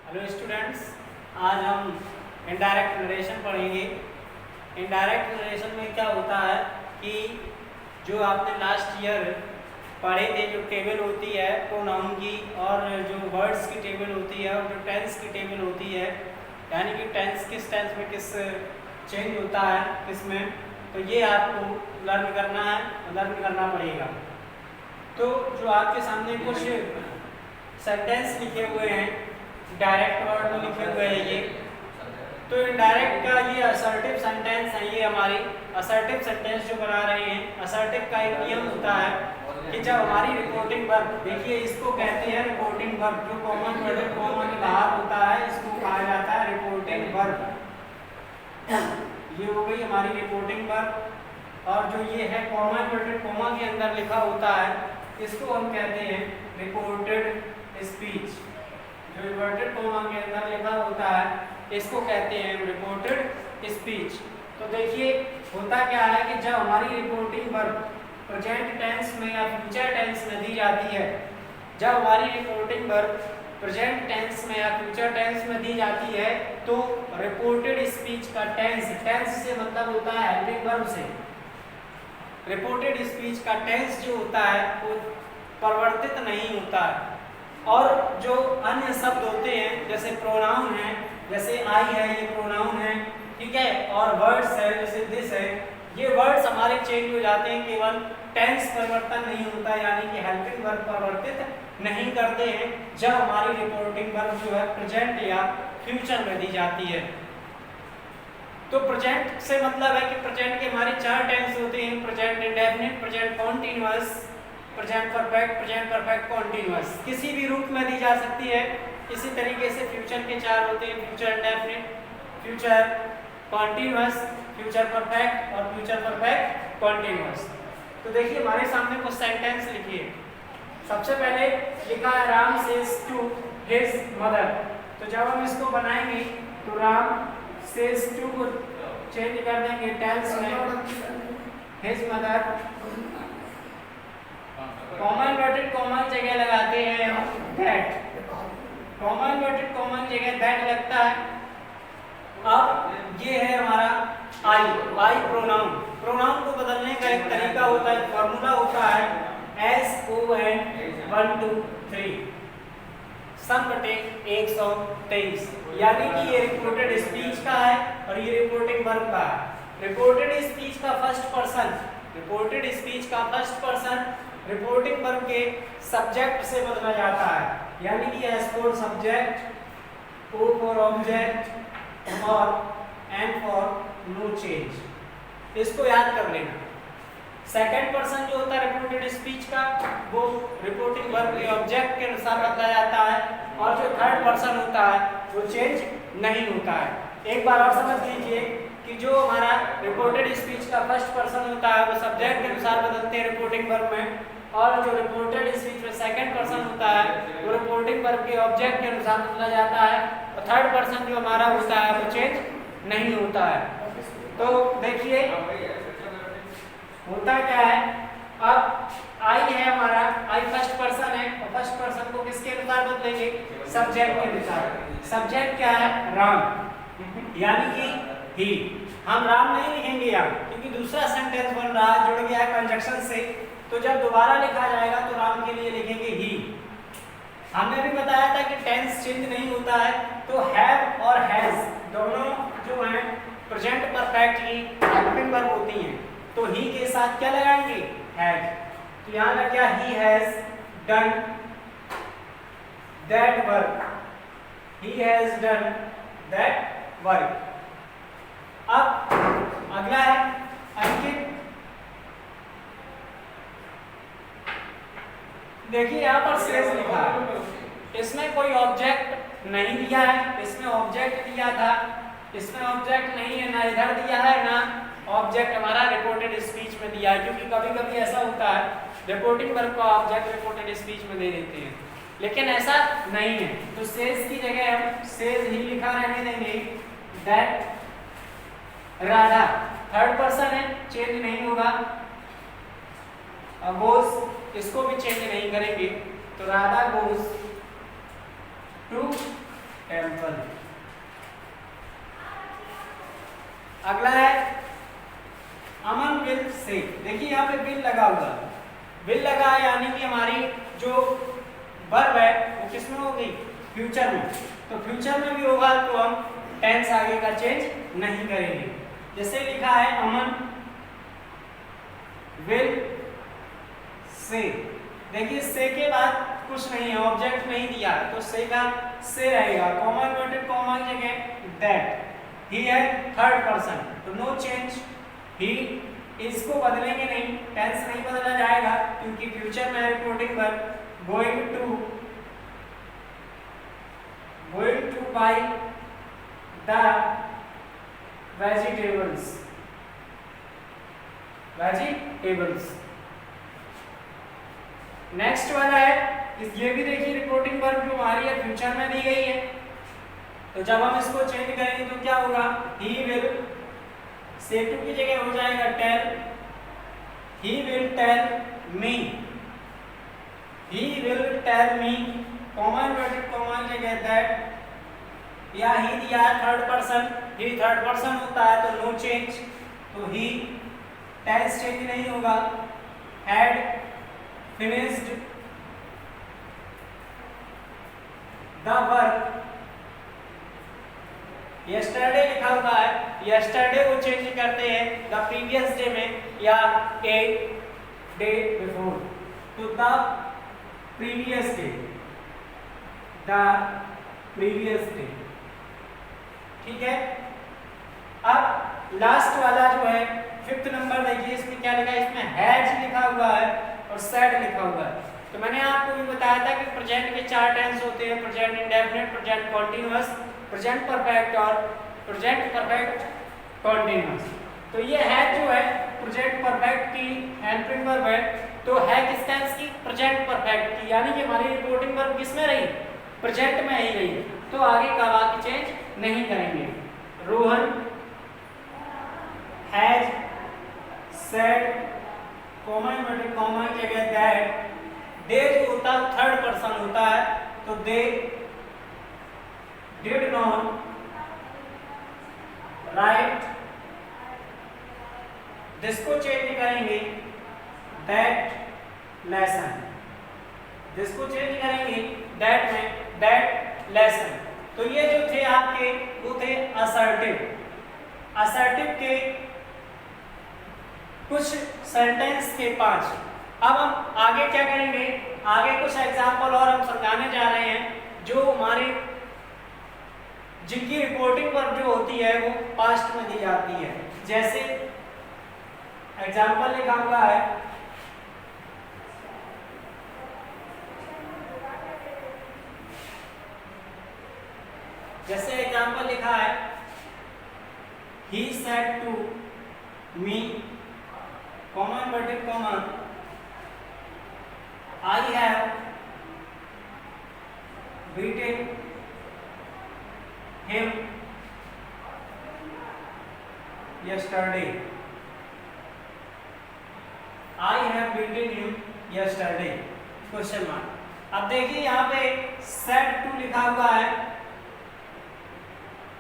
Hello students, आज हम indirect narration पढ़ेंगे। इनडायरेक्ट नरेशन में क्या होता है कि जो आपने लास्ट ईयर पढ़े थे, जो टेबल होती है प्रोनाउन की और जो वर्ड्स की टेबल होती है और जो टेंस की टेबल होती है, यानी कि टेंस किस टेंस में किस चेंज होता है किस में, तो ये आपको लर्न करना है, लर्न करना पड़ेगा। तो जो आपके सामने कुछ सेंटेंस लिखे हुए हैं, डायरेक्ट वर्ड में लिखे हुए हैं ये, तो इनडायरेक्ट का ये असर्टिव सेंटेंस है। ये हमारी असर्टिव सेंटेंस जो बना रहे हैं, असर्टिव का एक नियम होता है कि जब हमारी रिपोर्टिंग वर्ब, देखिए इसको कहते हैं रिपोर्टिंग वर्ब, जो कॉमन वर्ड कॉमा के बाहर होता है इसको कहा जाता है रिपोर्टिंग वर्ब। ये हो गई हमारी रिपोर्टिंग वर्ब, और जो ये है कॉमा इन्वर्टेड कॉमा के अंदर लिखा होता है इसको हम कहते हैं रिपोर्टेड स्पीच। जो इन्वर्टेड कॉमा के अंदर लिखा होता है इसको कहते हैं रिपोर्टेड स्पीच। तो देखिए होता क्या है कि जब हमारी रिपोर्टिंग वर्ब प्रेजेंट टेंस में या फ्यूचर टेंस में दी जाती है, जब हमारी रिपोर्टिंग वर्ब प्रेजेंट टेंस में या फ्यूचर टेंस में दी जाती है, तो रिपोर्टेड स्पीच का टेंस, टेंस से मतलब होता है हेल्पिंग वर्ब से, रिपोर्टेड स्पीच का टेंस जो होता है वो परिवर्तित नहीं होता है। और जो अन्य शब्द होते हैं जैसे प्रोनाउन है, जैसे आई है ये प्रोनाउन है, ठीक है, और वर्ड्स है जैसे दिस है, ये वर्ड्स हमारे चेंज हो जाते हैं, केवल टेंस परिवर्तन नहीं होता, यानी कि हेल्पिंग वर्ब परिवर्तित नहीं करते हैं जब हमारी रिपोर्टिंग वर्ब जो है प्रेजेंट या फ्यूचर में दी जाती है। तो प्रेजेंट से मतलब है कि प्रेजेंट के हमारे चार टेंस होते हैं, present indefinite, present continuous, present perfect, present perfect continuous, किसी भी रूप में दी जा सकती है। इसी तरीके से फ्यूचर के चार होते हैं, future indefinite, future continuous, future perfect और फ्यूचर परफेक्ट कॉन्टिन्यूअस। तो देखिए हमारे सामने कुछ सेंटेंस लिखिए। सबसे पहले लिखा है Ram says to his mother. तो जब हम इसको बनाएंगे तो राम सेज टू को चेंज कर देंगे टेल्स में his mother, comma inverted comma जगह लगाते हैं दैट, कॉमन इन्वर्टेड कॉमन जगह दैट लगता है। अब ये है हमारा आई, आई प्रोनाउन। प्रोनाउन को बदलने का एक तरीका होता है, फॉर्मूला होता है SON 1 2 3 123, यानी कि ये रिपोर्टेड स्पीच का है और ये रिपोर्टिंग वर्ब का है। रिपोर्टेड स्पीच का फर्स्ट पर्सन, रिपोर्टेड स्पीच का फर्स्ट पर्सन रिपोर्टिंग वर्ब के सब्जेक्ट से बदला जाता है, यानी कि S for subject, O for object और N फॉर नो चेंज। इसको याद कर लेना। सेकंड पर्सन जो होता है रिपोर्टेड स्पीच का, वो रिपोर्टिंग वर्ब के ऑब्जेक्ट के अनुसार बदला जाता है, और जो थर्ड पर्सन होता है वो चेंज नहीं होता है। एक बार और समझ लीजिए कि जो हमारा रिपोर्टेड स्पीच का फर्स्ट पर्सन होता है वो सब्जेक्ट के अनुसार बदलते हैं रिपोर्टिंग वर्ब में, और जो रिपोर्टेड स्पीच में सेकंड पर्सन होता है वो रिपोर्टिंग वर्ब के ऑब्जेक्ट के अनुसार बदला जाता है, और थर्ड पर्सन जो हमारा होता है वो चेंज नहीं होता है। तो देखिए होता क्या है, अब आई है हमारा, आई फर्स्ट पर्सन है, और फर्स्ट पर्सन को किसके अनुसार बदलेंगे, सब्जेक्ट के अनुसार। सब्जेक्ट क्या है, राम, यानी कि ही। हम राम नहीं लिखेंगे यहाँ, क्योंकि दूसरा सेंटेंस बन रहा है, जुड़ गया है कंजक्शन से, तो जब दोबारा लिखा जाएगा तो राम के लिए लिखेंगे ही। हमने भी बताया था कि टेंस चेंज नहीं होता है, तो हैव और हैज दोनों जो हैं प्रेजेंट परफेक्ट की हेल्पिंग वर्ब होती हैं, तो ही के साथ क्या लगाएंगे, हैज। तो यहाँ लग गया he has done that work, he has done that work. अब अगला है अंकित। देखिए यहाँ पर सेज लिखा है, इसमें कोई ऑब्जेक्ट नहीं दिया है, इसमें ऑब्जेक्ट दिया था, इसमें ऑब्जेक्ट नहीं है, ना इधर दिया है ना ऑब्जेक्ट हमारा रिपोर्टेड स्पीच में दिया है, क्योंकि कभी कभी ऐसा होता है रिपोर्टिंग वर्ब का ऑब्जेक्ट रिपोर्टेड स्पीच में दे देते हैं, लेकिन ऐसा नहीं है। तो सेज की जगह हम सेज ही लिखा रहने देंगे। दैट राधा थर्ड पर्सन है, चेंज नहीं होगा। गोज इसको भी चेंज नहीं करेंगे, तो राधा गोज टू टेम्पल। अगला है अमन विल से। देखिए यहाँ पे विल लगा हुआ, विल लगा है यानी कि हमारी जो वर्ब है वो किसमें होगी, फ्यूचर में। तो फ्यूचर में भी होगा तो हम टेंस आगे का चेंज नहीं करेंगे। जैसे लिखा है अमन विल से। देखिए से के बाद कुछ नहीं है, ऑब्जेक्ट नहीं दिया, तो से का से रहेगा, कॉमा इन्वर्टेड कॉमा की जगह दैट। ही है थर्ड पर्सन, तो नो चेंज। ही इसको बदलेंगे नहीं, टेंस नहीं बदला जाएगा क्योंकि फ्यूचर में reporting verb going to buy the vegetables. Next वाला है ये भी देखिए रिपोर्टिंग वर्ब जो हमारी है फ्यूचर में दी गई है, तो जब हम इसको चेंज करेंगे तो क्या होगा, ही विल से टू की जगह हो जाएगा tell. He will tell me, he will tell me, comma inverted comma की जगह दैट, या ही दिया है third person, he third person होता है तो नो चेंज, तो ही टेंस चेंज नहीं होगा। Had finished the work, yesterday लिखा हुआ है, यस्टरडे को चेंज करते हैं द प्रीवियस डे में या ए डे बिफोर, तो द प्रीवियस डे, ठीक है। अब लास्ट वाला जो है फिफ्थ नंबर, देखिए इसमें क्या लिखा है, इसमें हैज लिखा हुआ है और सेड लिखा हुआ है। तो मैंने आपको भी बताया था कि प्रेजेंट के चार टेंस होते हैं, present indefinite, present continuous, present perfect और प्रेजेंट परफेक्ट कॉन्टिन्यूअस। तो ये है जो है प्रेजेंट परफेक्ट की हेल्पिंग वर्ब है, तो है किस टेंस की, प्रेजेंट परफेक्ट की, यानी कि हमारी रिपोर्टिंग वर्ब किस में रही, प्रेजेंट में ही रही, तो आगे का वाक्य चेंज नहीं करेंगे। Rohan has said, comma inverted comma की जगह दैट, दे जो होता है थर्ड पर्सन होता है, तो दे डिड नॉट राइट, जिसको चेंज करेंगे दैट लेसन, जिसको चेंज करेंगे दैट में दैट लेसन। तो ये जो थे आपके वो थे असर्टिव, असर्टिव के कुछ सेंटेंस के 5। अब हम आगे क्या करेंगे, आगे कुछ एग्जाम्पल और हम समझाने जा रहे हैं जो हमारे जिनकी रिपोर्टिंग वर्ब जो होती है वो पास्ट में दी जाती है। जैसे एग्जाम्पल लिखा हुआ है, जैसे एग्जाम्पल लिखा है he said to me, comma inverted comma, I have beaten him yesterday, I have beaten him yesterday, question mark. अब देखिए यहाँ पे said to लिखा हुआ है,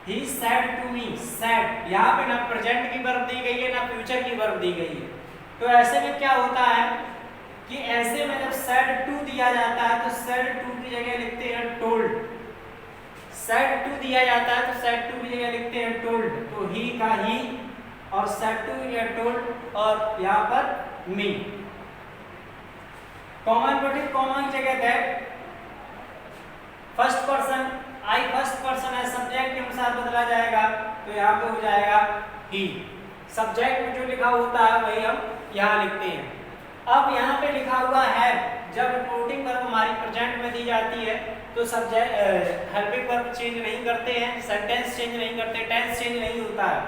he said to me, said यहाँ पे ना प्रेजेंट की वर्ब दी गई है ना फ्यूचर की वर्ब दी गई है, तो ऐसे में क्या होता है कि ऐसे में जब said to दिया जाता है तो said to की जगह लिखते हैं told, said to दिया जाता है तो said to की जगह लिखते हैं told, तो he का he और said to की जगह told और यहाँ पर me, कॉमा इन्वर्टेड कॉमा की जगह that, first person I first person है, सब्जेक्ट के अनुसार बदला जाएगा तो यहाँ पे हो जाएगा ही, सब्जेक्ट में जो लिखा होता है वही हम यहाँ लिखते हैं। अब यहाँ पे लिखा हुआ है, जब रिपोर्टिंग वर्ब हमारी प्रेजेंट में दी जाती है तो सब्जेक्ट हेल्पिंग वर्ब चेंज नहीं करते हैं, सेंटेंस चेंज नहीं करते, टेंस चेंज नहीं होता है।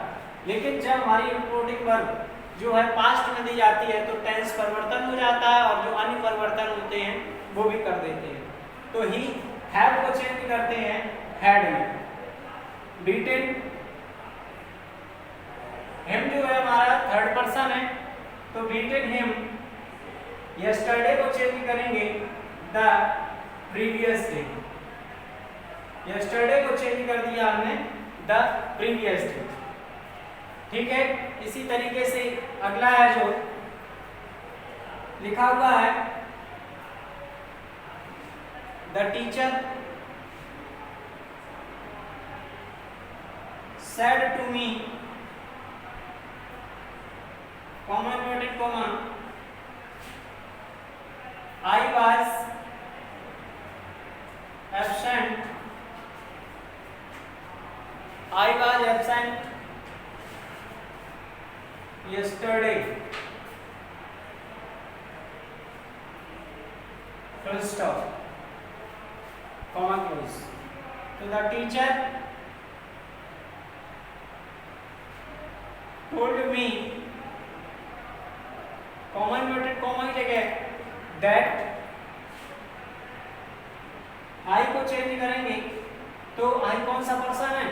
लेकिन जब हमारी रिपोर्टिंग वर्ब जो है पास्ट में दी जाती है तो टेंस परिवर्तन हो जाता है और जो अन्य परिवर्तन होते हैं वो भी कर देते हैं। तो ही हैव को चेंज करते हैं हैड में, बीटेन हिम जो है हमारा थर्ड पर्सन है तो बीटेन हिम, यस्टरडे को चेंज करेंगे द प्रीवियस डे, यस्टरडे को चेंज कर दिया हमने द प्रीवियस डे। ठीक है, इसी तरीके से अगला है जो लिखा हुआ है, the teacher said to me, comma inverted comma, I was absent, I was absent yesterday, full stop, comma close. So the teacher told me, comma inverted comma की जगह that, I को चेंज करेंगे तो I कौन सा person है,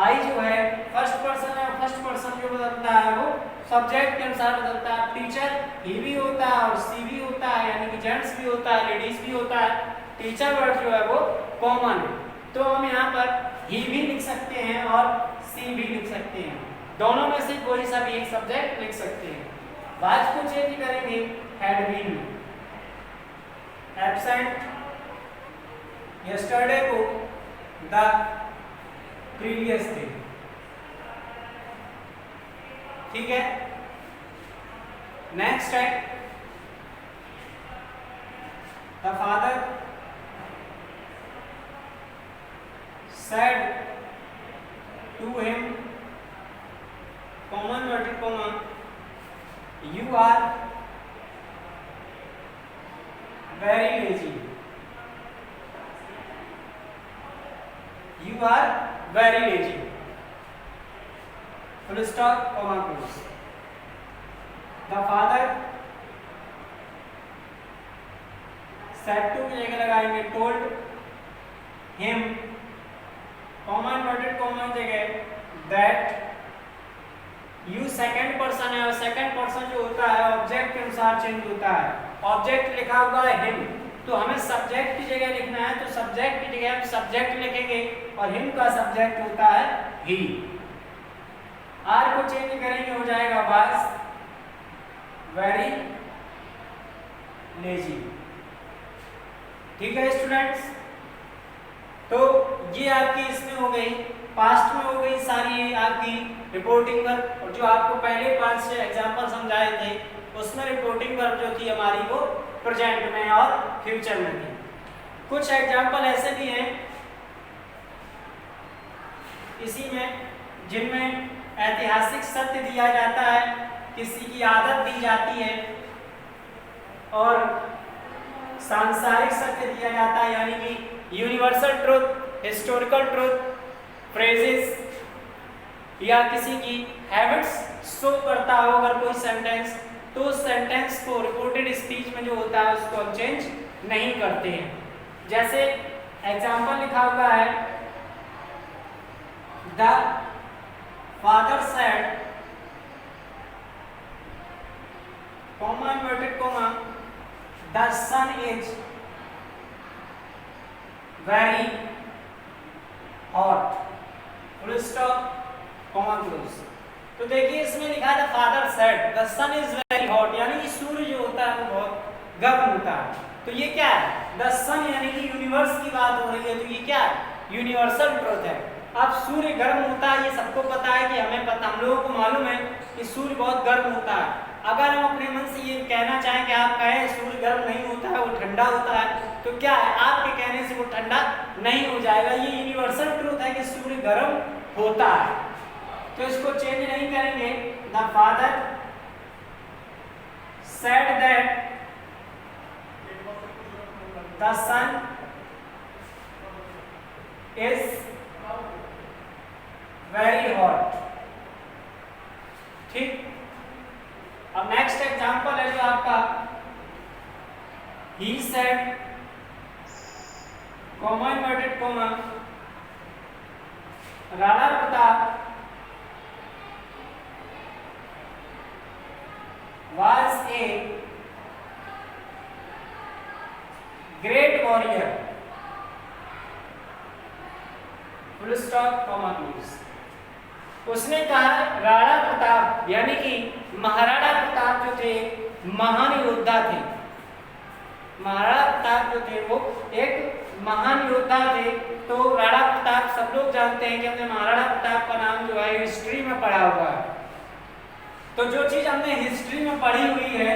I जो है फर्स्ट पर्सन है, फर्स्ट पर्सन जो बदलता है वो सब्जेक्ट के अनुसार बदलता है। टीचर ही भी होता है और सी भी होता है, यानी कि जेंट्स भी होता है, लेडीज भी होता है। टीचर वर्ड जो है वो कॉमन है, तो हम यहाँ पर ही भी लिख सकते हैं और सी भी लिख सकते हैं, दोनों में से कोई सा भी एक सब्जेक्ट लिख सकते हैं। वाज को चेंज करेंगे हैड बीन में, एब्सेंट यस्टरडे को द प्रीवियस डे। ठीक है, नेक्स्ट है the father said to him, comma inverted comma, you are very lazy, you are very lazy, full stop, comma close. The father said to की जगह लगाएंगे told him, comma inverted comma की जगह that, you second person है और second person जो होता है ऑब्जेक्ट के अनुसार चेंज होता है। ऑब्जेक्ट लिखा हुआ है हिम, तो हमें सब्जेक्ट की जगह लिखना है, तो सब्जेक्ट की जगह हम सब्जेक्ट लिखेंगे और हिम का सब्जेक्ट होता है ही। आर को चेंज करेंगे हो जाएगा वाज वेरी लेजी। ठीक है स्टूडेंट्स, तो ये आपकी इसमें हो गई, पास्ट में हो गई सारी आपकी रिपोर्टिंग वर्ब, और जो आपको पहले 5 एग्जांपल समझाए थे उसमें रिपोर्टिंग वर्ब जो थी हमारी वो प्रेजेंट में और फ्यूचर में थी। कुछ एग्जांपल ऐसे भी हैं इसी में जिनमें ऐतिहासिक सत्य दिया जाता है, किसी की आदत दी जाती है और सांसारिक सत्य दिया जाता है, यानी कि universal truth, historical truth, phrases या किसी की हैबिट्स शो करता हो अगर कोई सेंटेंस, तो उस सेंटेंस को रिपोर्टेड स्पीच में जो होता है उसको हम चेंज नहीं करते हैं। जैसे एग्जांपल लिखा हुआ है, the father said, comma inverted comma, the son is very hot, full stop, comma close. तो देखिए इसमें लिखा है the father said the son is very hot, यानी कि सूर्य जो होता है वो बहुत गर्म होता है। तो ये क्या है, द सन यानी कि यूनिवर्स की बात हो रही है, तो ये क्या है, यूनिवर्सल ट्रुथ है। अब सूर्य गर्म होता है ये सबको पता है, कि हमें पता, हम लोगों को मालूम है कि सूर्य बहुत गर्म होता है। अगर हम अपने मन से ये कहना चाहें कि आप कहें सूर्य गर्म नहीं होता है वो ठंडा होता है, तो क्या है, आपके कहने से वो ठंडा नहीं हो जाएगा। ये यूनिवर्सल ट्रुथ है कि सूर्य गर्म होता है, तो इसको चेंज नहीं करेंगे। The father said that the son is very hot. ठीक, अब नेक्स्ट एग्जांपल है जो आपका, he said, comma inverted comma, Rana Pratap was a great warrior, full stop comma close. उसने कहा राणा प्रताप यानी कि महाराणा प्रताप जो थे महान योद्धा थे। महाराणा प्रताप जो थे वो एक महान योद्धा थे। तो राणा प्रताप सब लोग जानते हैं कि हमने महाराणा प्रताप का नाम जो है हिस्ट्री में पढ़ा हुआ है। तो जो चीज हमने हिस्ट्री में पढ़ी हुई है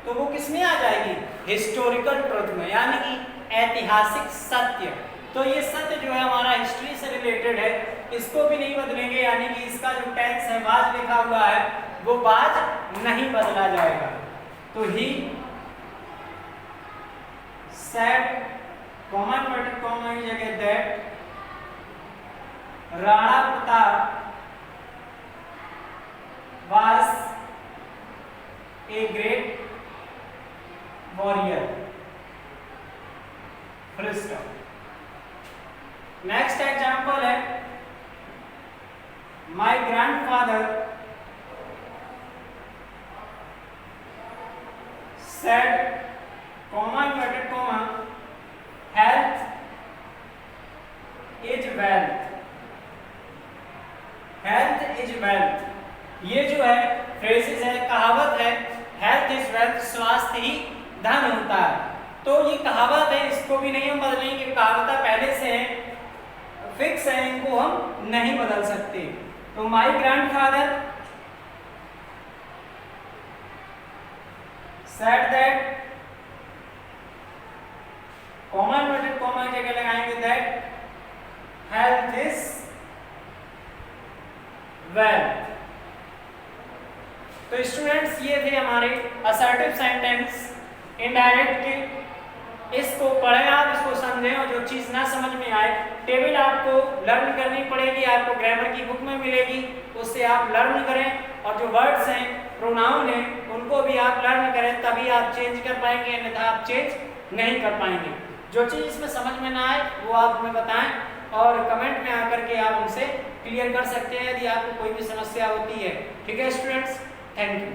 तो वो किसमें आ जाएगी, हिस्टोरिकल ट्रुथ में, यानी कि ऐतिहासिक सत्य। तो ये सत्य जो है हमारा हिस्ट्री से रिलेटेड है, इसको भी नहीं बदलेंगे, यानी कि इसका जो टेंस है बाज लिखा हुआ है वो बाज नहीं बदला जाएगा। तो he said comma inverted comma की जगह that Rana Pratap was a great warrior. Full stop. Next example है my grandfather said comma inverted comma health is wealth. Health is wealth. ये जो है फ्रेजेस है, कहावत है, हेल्थ इज वेल्थ, स्वास्थ्य ही धन होता है। तो ये कहावत है, इसको भी नहीं हम बदलेंगे, कहावत पहले से है, फिक्स है, इनको हम नहीं बदल सकते। तो my grandfather said that comma inverted comma की जगह लगाएंगे दैट हेल्थ इज वेल्थ। तो स्टूडेंट्स ये थे हमारे असर्टिव सेंटेंस इनडायरेक्ट के। इसको पढ़ें आप, इसको समझें, और जो चीज़ ना समझ में आए टेबल आपको लर्न करनी पड़ेगी, आपको ग्रामर की बुक में मिलेगी, उससे आप लर्न करें। और जो वर्ड्स हैं, प्रोनाउन हैं, उनको भी आप लर्न करें, तभी आप चेंज कर पाएंगे, अन्यथा आप चेंज नहीं कर पाएंगे। जो चीज़ इसमें समझ में ना आए वो आप हमें बताएं और कमेंट में आकर के आप उनसे क्लियर कर सकते हैं यदि आपको कोई भी समस्या होती है। ठीक है स्टूडेंट्स, थैंक यू।